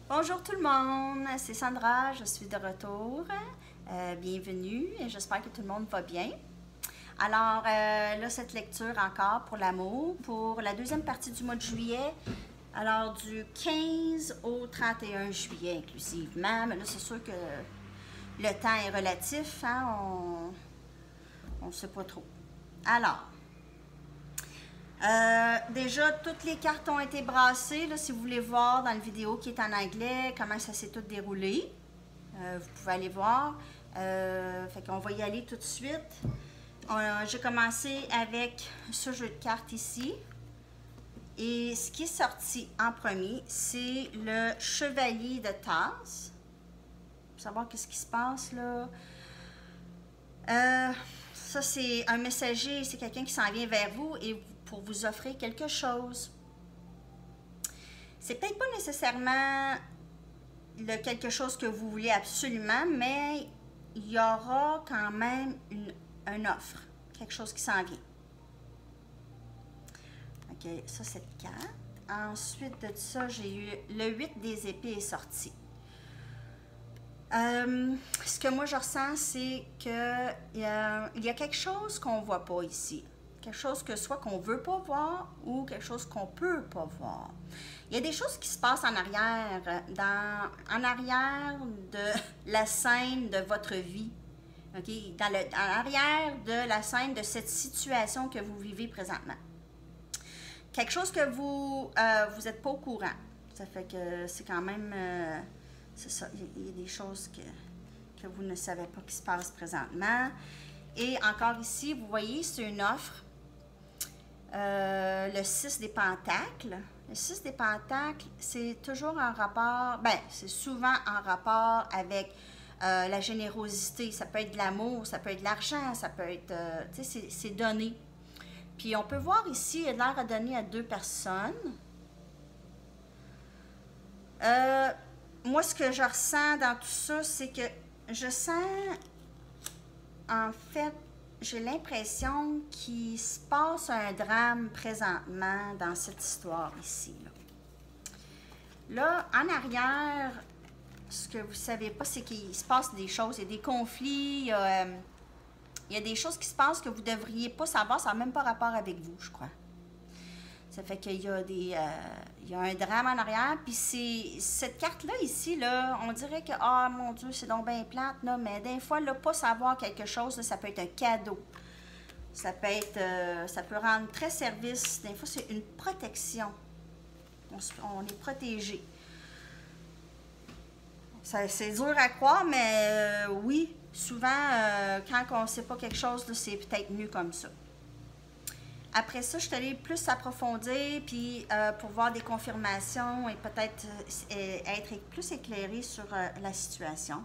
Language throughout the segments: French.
Bonjour tout le monde, c'est Sandra, je suis de retour. Bienvenue et j'espère que tout le monde va bien. Alors là, cette lecture encore pour l'amour, pour la deuxième partie du mois de juillet, alors du 15 au 31 juillet inclusivement, mais là c'est sûr que le temps est relatif, hein? On ne sait pas trop. Alors, déjà, toutes les cartes ont été brassées. Là, si vous voulez voir dans la vidéo qui est en anglais, comment ça s'est tout déroulé, vous pouvez aller voir. Fait qu'on va y aller tout de suite. J'ai commencé avec ce jeu de cartes ici. Et ce qui est sorti en premier, c'est le chevalier de tasse. Pour savoir qu'est-ce qui se passe là. Ça, c'est un messager, c'est quelqu'un qui s'en vient vers vous et pour vous offrir quelque chose. C'est peut-être pas nécessairement le quelque chose que vous voulez absolument, mais il y aura quand même une offre, quelque chose qui s'en vient. Ok, ça c'est cette carte. Ensuite de ça, j'ai eu le 8 des épées est sorti. Ce que moi je ressens, c'est que il y a quelque chose qu'on voit pas ici. Quelque chose que soit qu'on veut pas voir ou quelque chose qu'on peut pas voir. Il y a des choses qui se passent en arrière, en arrière de la scène de votre vie. Okay? En arrière de la scène de cette situation que vous vivez présentement. Quelque chose que vous n'êtes pas au courant. Ça fait que c'est quand même... c'est ça, il y a des choses que vous ne savez pas qui se passent présentement. Et encore ici, vous voyez, c'est une offre. Le 6 des pentacles. Le 6 des pentacles, c'est toujours en rapport, c'est souvent en rapport avec la générosité. Ça peut être de l'amour, ça peut être de l'argent, ça peut être, tu sais, c'est donné. Puis on peut voir ici, il a l'air à donner à 2 personnes. Moi, ce que je ressens dans tout ça, c'est que je sens, en fait, j'ai l'impression qu'il se passe un drame présentement dans cette histoire ici. Là, en arrière, ce que vous ne savez pas, c'est qu'il se passe des choses, il y a des conflits, il y a des choses qui se passent que vous ne devriez pas savoir, ça n'a même pas rapport avec vous, je crois. Ça fait qu'il y a il y a un drame en arrière, puis cette carte-là ici, là, on dirait que, ah mon Dieu, c'est donc bien plate, là, mais des fois, là, pas savoir quelque chose, là, ça peut être un cadeau. Ça peut être, ça peut rendre très service. Des fois, c'est une protection. On est protégé. C'est dur à croire, mais oui, souvent, quand on ne sait pas quelque chose, c'est peut-être mieux comme ça. Après ça, je suis allée plus approfondir, puis pour voir des confirmations et peut-être être plus éclairée sur la situation.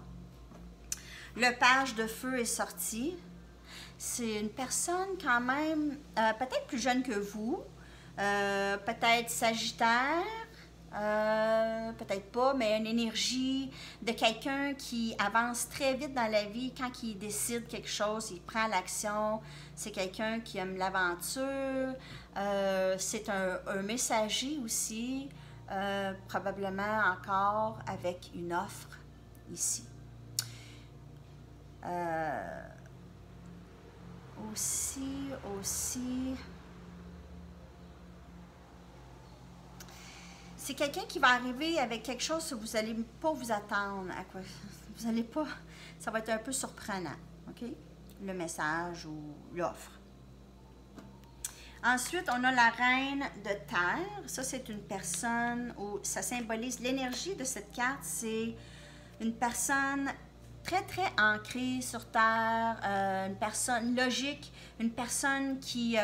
Le page de feu est sorti. C'est une personne quand même, peut-être plus jeune que vous, peut-être Sagittaire, peut-être pas, mais une énergie de quelqu'un qui avance très vite dans la vie. Quand il décide quelque chose, il prend l'action. C'est quelqu'un qui aime l'aventure. C'est un messager aussi, probablement encore avec une offre ici. Aussi... C'est quelqu'un qui va arriver avec quelque chose que vous n'allez pas vous attendre à quoi. Vous n'allez pas... Ça va être un peu surprenant, OK? Le message ou l'offre. Ensuite, on a la reine de terre. Ça, c'est une personne où ça symbolise l'énergie de cette carte. C'est une personne très, très ancrée sur terre, une personne logique, une personne qui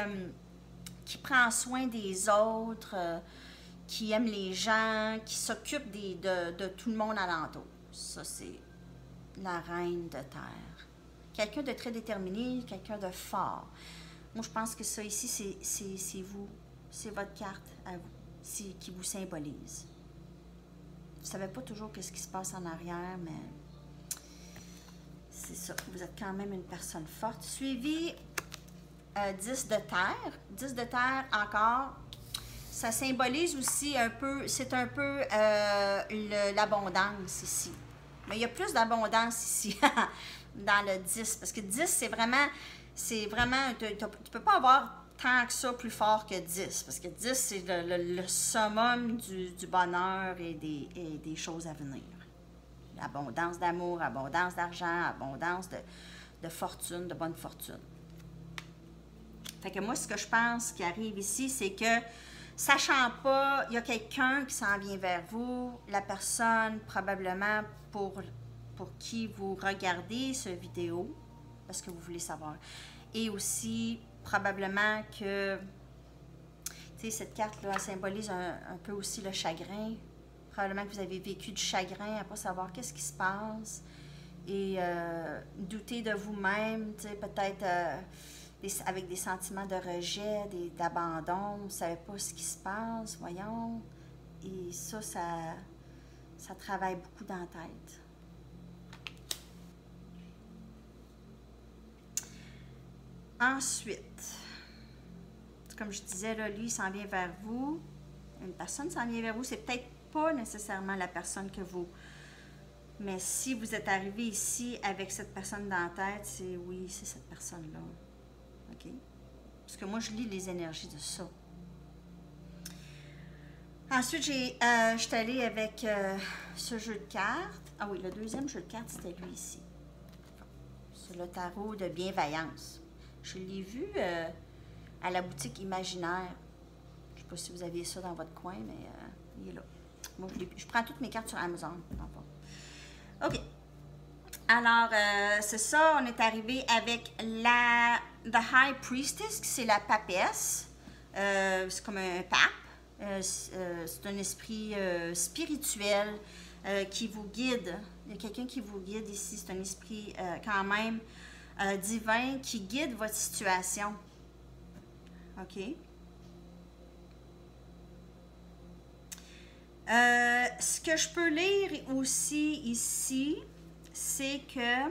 prend soin des autres, qui aime les gens, qui s'occupe de tout le monde alentour. Ça, c'est la reine de terre. Quelqu'un de très déterminé, quelqu'un de fort. Moi, je pense que ça ici, c'est vous. C'est votre carte à vous, qui vous symbolise. Vous ne savez pas toujours qu'est-ce qui se passe en arrière, mais c'est ça. Vous êtes quand même une personne forte. Suivi 10 de terre. 10 de terre encore. Ça symbolise aussi un peu, c'est un peu l'abondance ici. Mais il y a plus d'abondance ici dans le 10. Parce que 10, c'est vraiment, tu peux pas avoir tant que ça plus fort que 10. Parce que 10, c'est le summum du bonheur et des choses à venir. Abondance d'amour, abondance d'argent, abondance de fortune, de bonne fortune. Fait que moi, ce que je pense qui arrive ici, c'est que, sachant pas, il y a quelqu'un qui s'en vient vers vous, la personne probablement pour qui vous regardez cette vidéo, parce que vous voulez savoir. Et aussi, probablement que, tu sais, cette carte-là symbolise un peu aussi le chagrin. Probablement que vous avez vécu du chagrin à ne pas savoir qu'est-ce qui se passe. Et douter de vous-même, tu sais, peut-être avec des sentiments de rejet, d'abandon, vous ne savez pas ce qui se passe, voyons. Et ça travaille beaucoup dans la tête. Ensuite, comme je disais, là, lui, il s'en vient vers vous. Une personne s'en vient vers vous. C'est peut-être pas nécessairement la personne que vous... Mais si vous êtes arrivé ici avec cette personne dans la tête, c'est oui, c'est cette personne-là. OK? Parce que moi, je lis les énergies de ça. Ensuite, je suis allée avec ce jeu de cartes. Ah oui, le deuxième jeu de cartes, c'était lui ici. C'est le tarot de bienveillance. Je l'ai vu à la boutique imaginaire. Je ne sais pas si vous aviez ça dans votre coin, mais il est là. Moi, je prends toutes mes cartes sur Amazon. OK. Alors, c'est ça. On est arrivé avec The High Priestess, qui c'est la papesse. C'est comme un pape. C'est un esprit spirituel qui vous guide. Il y a quelqu'un qui vous guide ici. C'est un esprit quand même divin qui guide votre situation. OK? Ce que je peux lire aussi ici, c'est que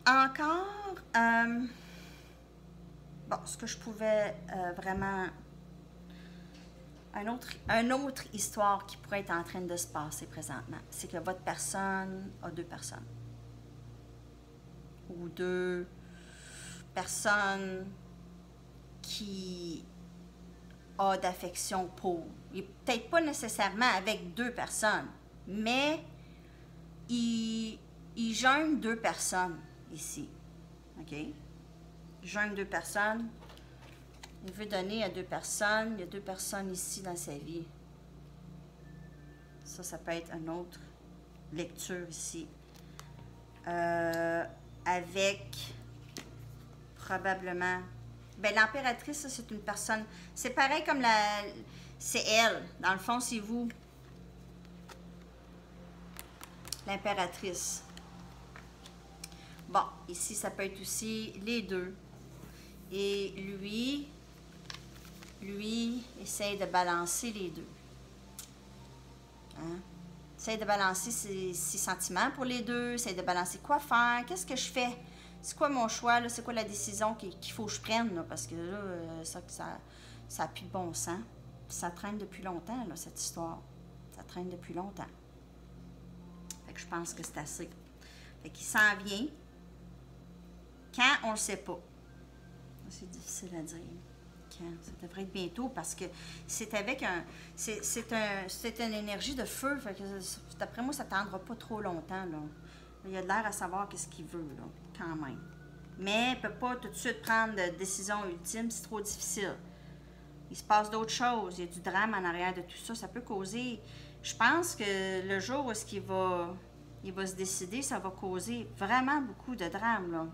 encore, bon, ce que je pouvais vraiment, une autre histoire qui pourrait être en train de se passer présentement, c'est que votre personne a deux personnes. Ou deux personnes qui a d'affection pour. Il n'est peut-être pas nécessairement avec deux personnes, mais il jeûne deux personnes ici. OK? Il jeûne deux personnes. Il veut donner à deux personnes. Il y a deux personnes ici dans sa vie. Ça peut être une autre lecture ici. Avec probablement... Bien, l'impératrice, c'est une personne... C'est pareil comme c'est elle. Dans le fond, c'est vous. L'impératrice. Bon, ici, ça peut être aussi les deux. Et lui essaye de balancer les deux. Hein? Essaye de balancer ses sentiments pour les deux. Essaye de balancer quoi faire. Qu'est-ce que je fais? C'est quoi mon choix? C'est quoi la décision qu'il faut que je prenne? Là? Parce que là, ça n'a plus de bon sens. Puis ça traîne depuis longtemps, là, cette histoire. Ça traîne depuis longtemps. Fait que je pense que c'est assez. Fait qu'il s'en vient. Quand, on ne le sait pas. C'est difficile à dire. Quand? Ça devrait être bientôt parce que c'est avec un... C'est une énergie de feu. Fait que d'après moi, ça ne tendra pas trop longtemps, là. Il a de l'air à savoir qu'est-ce qu'il veut, là, quand même. Mais il ne peut pas tout de suite prendre de décision ultime, c'est trop difficile. Il se passe d'autres choses, il y a du drame en arrière de tout ça. Ça peut causer... Je pense que le jour où il va se décider, ça va causer vraiment beaucoup de drame, là.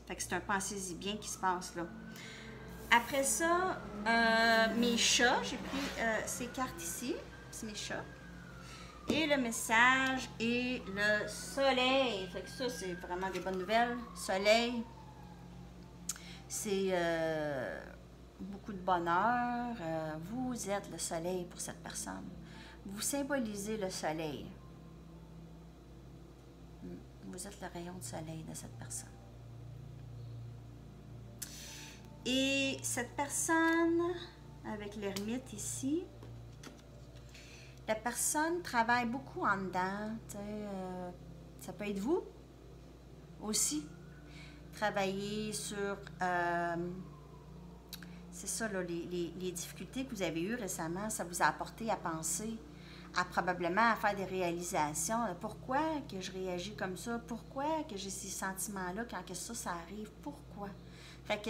Fait que c'est un pensez-y bien qui se passe, là. Après ça, mes chats, j'ai pris ces cartes ici, c'est mes chats. Et le message et le soleil. Fait que ça, c'est vraiment des bonnes nouvelles. Soleil, c'est beaucoup de bonheur. Vous êtes le soleil pour cette personne. Vous symbolisez le soleil. Vous êtes le rayon de soleil de cette personne. Et cette personne, avec l'ermite ici, la personne travaille beaucoup en dedans. Ça peut être vous aussi. Travailler sur... c'est ça, là, les difficultés que vous avez eues récemment, ça vous a apporté à penser, à probablement à faire des réalisations. Pourquoi que je réagis comme ça? Pourquoi que j'ai ces sentiments-là quand que ça arrive? Pourquoi? Fait que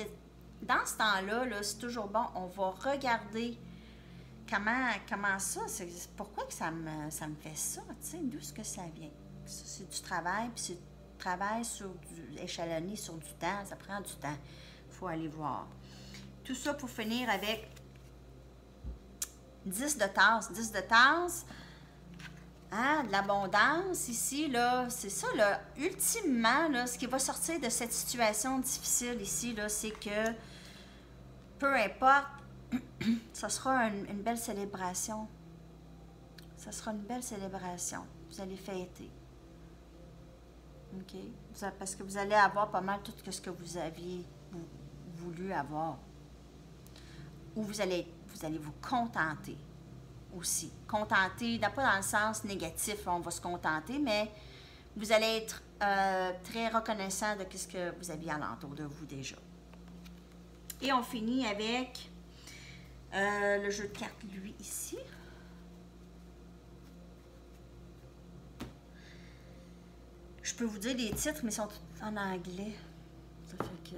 dans ce temps-là, -là, c'est toujours bon, on va regarder comment ça, pourquoi que ça me fait ça, tu sais, d'où est-ce que ça vient? C'est du travail, puis c'est du travail échelonné sur du temps, ça prend du temps, il faut aller voir. Tout ça pour finir avec 10 de tasse. 10 de tasse, hein, de l'abondance ici, là, c'est ça, là, ultimement, là, ce qui va sortir de cette situation difficile ici, là, c'est que peu importe, ça sera une belle célébration. Ça sera une belle célébration. Vous allez fêter. OK? Parce que vous allez avoir pas mal tout ce que vous aviez voulu avoir. Ou vous allez vous contenter aussi. Contenter, pas dans le sens négatif, on va se contenter, mais vous allez être très reconnaissant de ce que vous aviez alentour de vous déjà. Et on finit avec le jeu de cartes, lui, ici. Je peux vous dire les titres, mais ils sont en anglais. Ça fait que...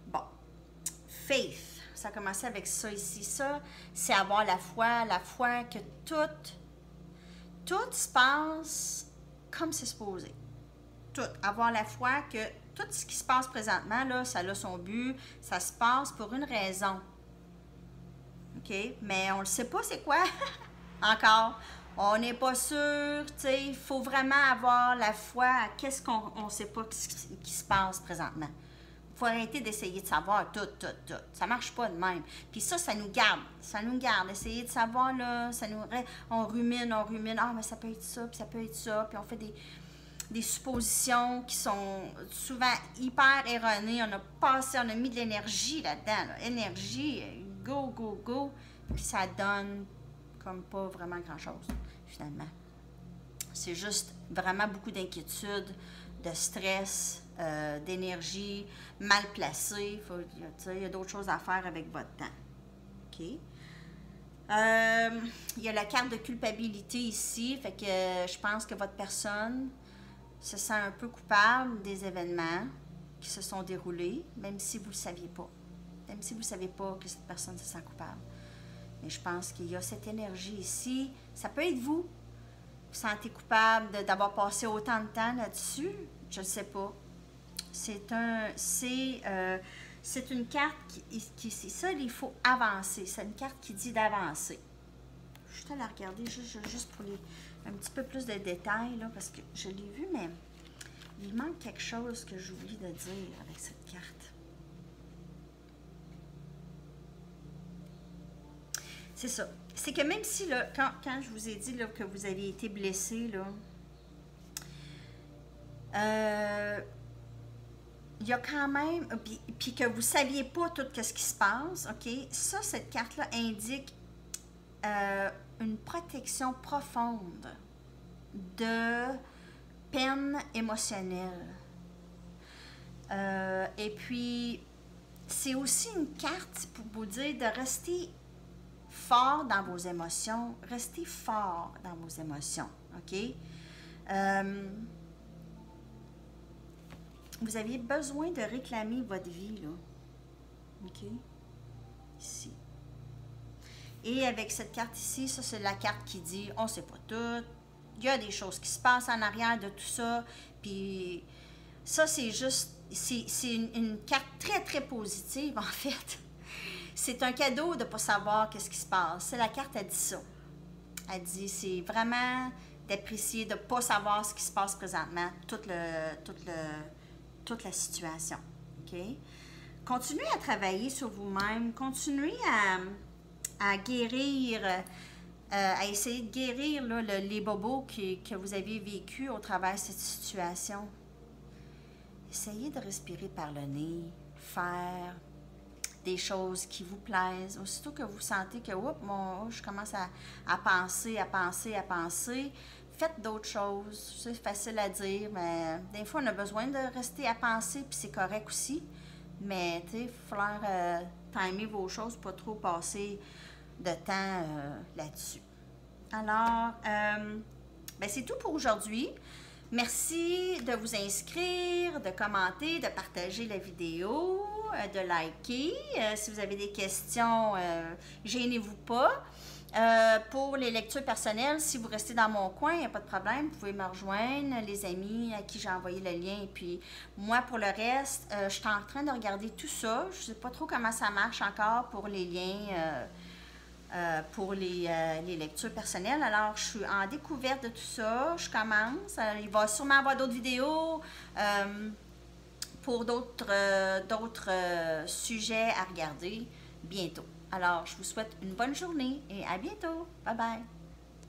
Bon. Faith. Ça a commencé avec ça ici. Ça, c'est avoir la foi que tout se passe comme c'est supposé. Tout. Avoir la foi que tout ce qui se passe présentement, là, ça a son but, ça se passe pour une raison. OK? Mais on ne le sait pas c'est quoi encore. On n'est pas sûr, tu sais, il faut vraiment avoir la foi à qu'est-ce qu'on ne sait pas qui se passe présentement. Il faut arrêter d'essayer de savoir tout. Ça ne marche pas de même. Puis ça nous garde. Ça nous garde. Essayer de savoir, là, on rumine. Ah, mais ça peut être ça, puis ça peut être ça. Puis on fait des suppositions qui sont souvent hyper erronées. On a mis de l'énergie là-dedans. Là. Énergie, go. Puis ça donne comme pas vraiment grand-chose, finalement. C'est juste vraiment beaucoup d'inquiétude, de stress, d'énergie mal placée. Il y a d'autres choses à faire avec votre temps. OK? Il y a la carte de culpabilité ici. Fait que je pense que votre personne se sent un peu coupable des événements qui se sont déroulés, même si vous ne le saviez pas. Même si vous ne savez pas que cette personne se sent coupable. Mais je pense qu'il y a cette énergie ici. Ça peut être vous. Vous vous sentez coupable d'avoir passé autant de temps là-dessus. Je ne sais pas. C'est une carte qui c'est ça, il faut avancer. C'est une carte qui dit d'avancer. Je vais la regarder juste pour un petit peu plus de détails, là, parce que je l'ai vu, mais il manque quelque chose que j'oublie de dire avec cette carte. C'est ça. C'est que même si, là, quand je vous ai dit là, que vous avez été blessé, là, il y a quand même, puis que vous ne saviez pas tout ce qui se passe, OK? Ça, cette carte-là indique une protection profonde de peine émotionnelle. Et puis, c'est aussi une carte pour vous dire de rester fort dans vos émotions. Restez fort dans vos émotions, OK? Vous aviez besoin de réclamer votre vie, là. OK? Ici. Et avec cette carte ici, ça, c'est la carte qui dit, on ne sait pas tout. Il y a des choses qui se passent en arrière de tout ça. Puis ça, c'est juste, c'est une carte très, très positive, en fait. C'est un cadeau de ne pas savoir qu'est-ce qui se passe. C'est la carte, elle dit ça. Elle dit, c'est vraiment d'apprécier, de ne pas savoir ce qui se passe présentement, toute la situation. OK? Continuez à travailler sur vous-même. Continuez à guérir, à essayer de guérir là, les bobos que vous avez vécu au travers de cette situation. Essayez de respirer par le nez. faire des choses qui vous plaisent. Aussitôt que vous sentez que je commence à penser, faites d'autres choses. C'est facile à dire, mais des fois, on a besoin de rester à penser, puis c'est correct aussi. Mais, tu sais, il va falloir timer vos choses, pas trop passer de temps là-dessus. Alors, ben, c'est tout pour aujourd'hui. Merci de vous inscrire, de commenter, de partager la vidéo, de liker. Si vous avez des questions, gênez-vous pas. Pour les lectures personnelles, si vous restez dans mon coin, il n'y a pas de problème, vous pouvez me rejoindre, les amis à qui j'ai envoyé le lien. Et puis, moi, pour le reste, je suis en train de regarder tout ça. Je ne sais pas trop comment ça marche encore pour les liens, pour les lectures personnelles. Alors, je suis en découverte de tout ça. Je commence. Il va sûrement y avoir d'autres vidéos pour d'autres sujets à regarder bientôt. Alors, je vous souhaite une bonne journée et à bientôt. Bye bye!